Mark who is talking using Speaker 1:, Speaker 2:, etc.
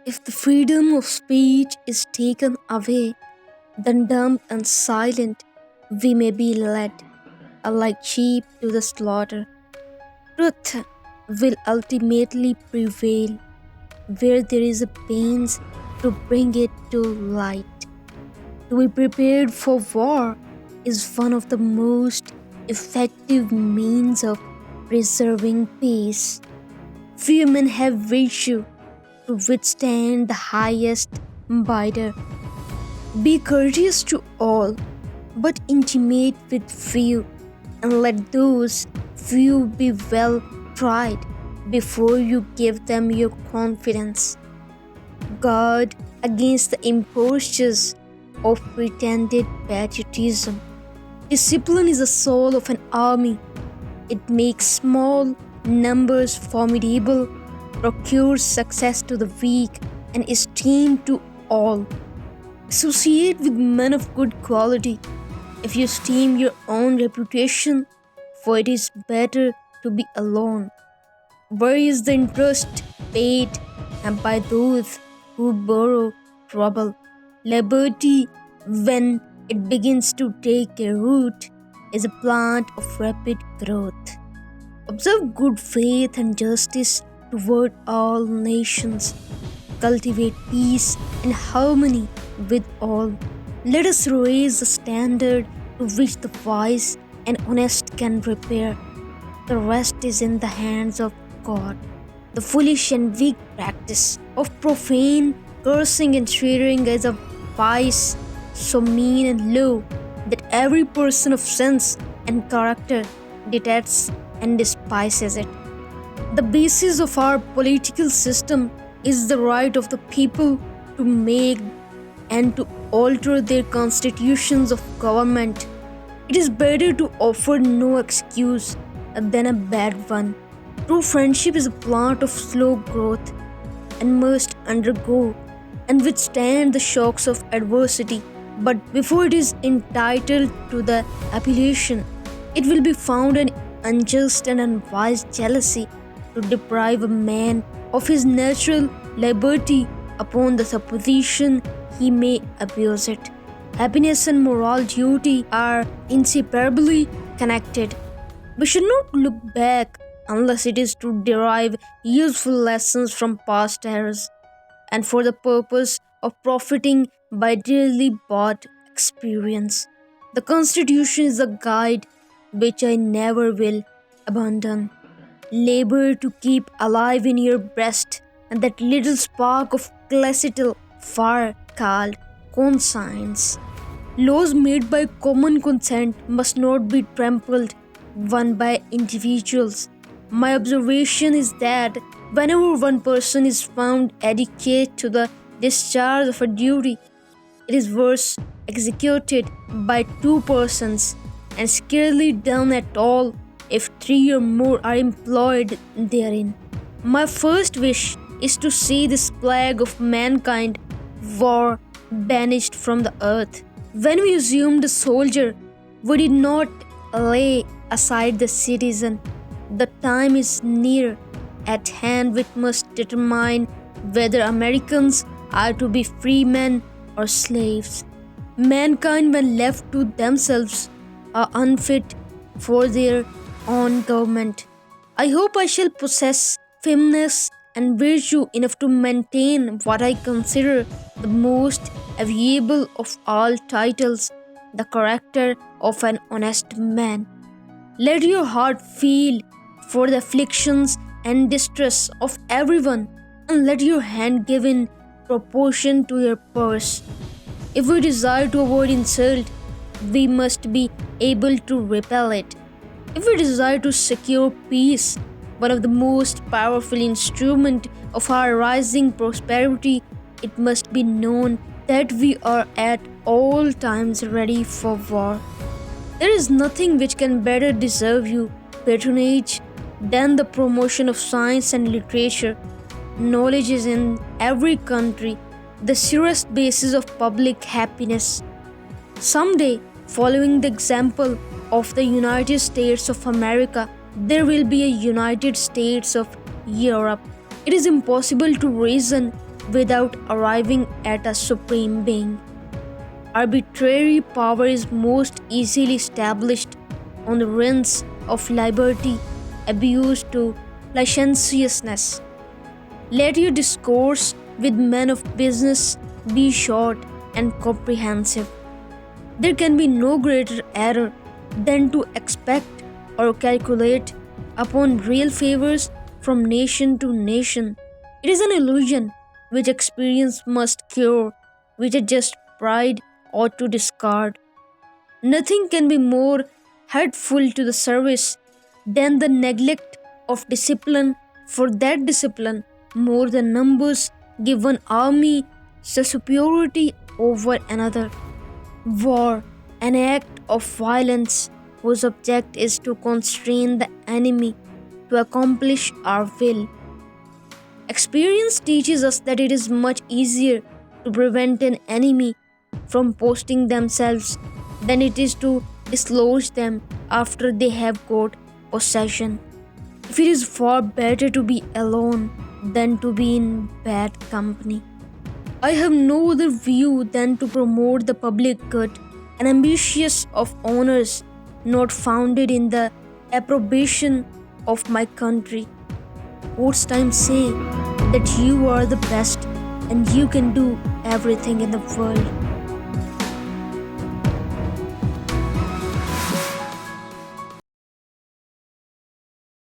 Speaker 1: If the freedom of speech is taken away, then dumb and silent, we may be led, like sheep to the slaughter. Truth will ultimately prevail where there is a pains to bring it to light. To be prepared for war is one of the most effective means of preserving peace. Few men have virtue to withstand the highest bidder. Be courteous to all, but intimate with few, and let those few be well tried before you give them your confidence. Guard against the impostures of pretended patriotism. Discipline is the soul of an army. It makes small numbers formidable, procures success to the weak, and esteem to all. Associate with men of good quality if you esteem your own reputation, for it is better to be alone. Where is the interest paid and by those who borrow trouble? Liberty, when it begins to take a root, is a plant of rapid growth. Observe good faith and justice toward all nations. Cultivate peace and harmony with all. Let us raise the standard to which the wise and honest can repair. The rest is in the hands of God. The foolish and weak practice of profane cursing and swearing is a vice so mean and low that every person of sense and character detests and despises it. The basis of our political system is the right of the people to make and to alter their constitutions of government. It is better to offer no excuse than a bad one. True friendship is a plant of slow growth and must undergo and withstand the shocks of adversity. But before it is entitled to the appellation, it will be found an unjust and unwise jealousy to deprive a man of his natural liberty upon the supposition he may abuse it. Happiness and moral duty are inseparably connected. We should not look back unless it is to derive useful lessons from past errors and for the purpose of profiting by dearly bought experience. The Constitution is a guide which I never will abandon. Labor to keep alive in your breast and that little spark of classical fire called conscience. Laws made by common consent must not be trampled on by individuals. My observation is that whenever one person is found adequate to the discharge of a duty, it is worse executed by two persons and scarcely done at all if three or more are employed therein. My first wish is to see this plague of mankind, war, banished from the earth. When we assumed the soldier, we did not lay aside the citizen. The time is near at hand which must determine whether Americans are to be free men or slaves. Mankind, when left to themselves, are unfit for their own government. I hope I shall possess firmness and virtue enough to maintain what I consider the most valuable of all titles, the character of an honest man. Let your heart feel for the afflictions and distress of everyone, and let your hand give in proportion to your purse. If we desire to avoid insult, we must be able to repel it. If we desire to secure peace, one of the most powerful instruments of our rising prosperity, it must be known that we are at all times ready for war. There is nothing which can better deserve you patronage than the promotion of science and literature. Knowledge is in every country the surest basis of public happiness. Someday, following the example of the United States of America, there will be a United States of Europe. It is impossible to reason without arriving at a supreme being. Arbitrary power is most easily established on the ruins of liberty abused to licentiousness. Let your discourse with men of business be short and comprehensive. There can be no greater error than to expect or calculate upon real favors from nation to nation. It is an illusion which experience must cure, which a just pride ought to discard. Nothing can be more hurtful to the service than the neglect of discipline, for that discipline, more than numbers, give one army the superiority over another. War, an act of violence whose object is to constrain the enemy to accomplish our will. Experience teaches us that it is much easier to prevent an enemy from posting themselves than it is to dislodge them after they have got possession. If it is far better to be alone than to be in bad company. I have no other view than to promote the public good and ambitious of honors not founded in the approbation of my country. What's time say that you are the best and you can do everything in the world.